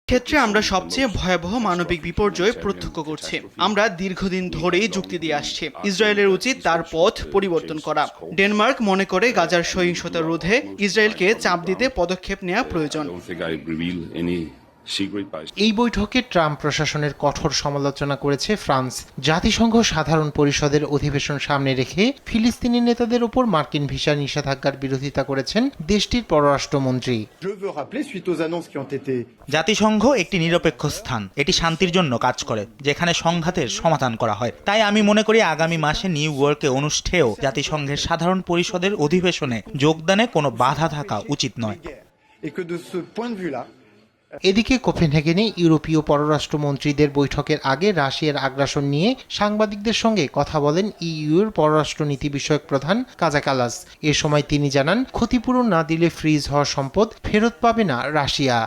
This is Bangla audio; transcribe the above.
ক্ষেত্রে আমরা সবচেয়ে ভয়াবহ মানবিক বিপর্যয় প্রত্যক্ষ করছি। আমরা দীর্ঘদিন ধরেই যুক্তি দিয়ে আসছি, ইসরায়েলের উচিত তার পথ পরিবর্তন করা। ডেনমার্ক মনে করে গাজার সহিংসতা রোধে ইসরায়েলকে চাপ দিতে পদক্ষেপ নেওয়া প্রয়োজন। এই বৈঠকে ট্রাম্প প্রশাসনের কঠোর সমালোচনা করেছে ফ্রান্স। জাতিসংঘ সাধারণ পরিষদের অধিবেশন সামনে রেখে ফিলিস্তিনি নেতাদের উপর মার্কিন ভিসা নিষেধাজ্ঞার বিরোধিতা করেছেন দেশটির পররাষ্ট্রমন্ত্রী। জাতিসংঘ একটি নিরপেক্ষ স্থান, এটি শান্তির জন্য কাজ করে, যেখানে সংঘাতের সমাধান করা হয়। তাই আমি মনে করি আগামী মাসে নিউ ইয়র্কে অনুষ্ঠেয় জাতিসংঘের সাধারণ পরিষদের অধিবেশনে যোগদানে কোনো বাধা থাকা উচিত নয়। এদিকে কোপেনহেগেনে ইউরোপীয় পররাষ্ট্রমন্ত্রীদের বৈঠকের আগে রাশিয়ার আগ্রাসন নিয়ে সাংবাদিকদের সঙ্গে কথা বলেন ইইউর পররাষ্ট্রনীতি বিষয়ক প্রধান কাজা কালাস। এ সময় তিনি জানান, ক্ষতিপূরণ না দিলে ফ্রিজ হওয়া সম্পদ ফেরত পাবে না রাশিয়া।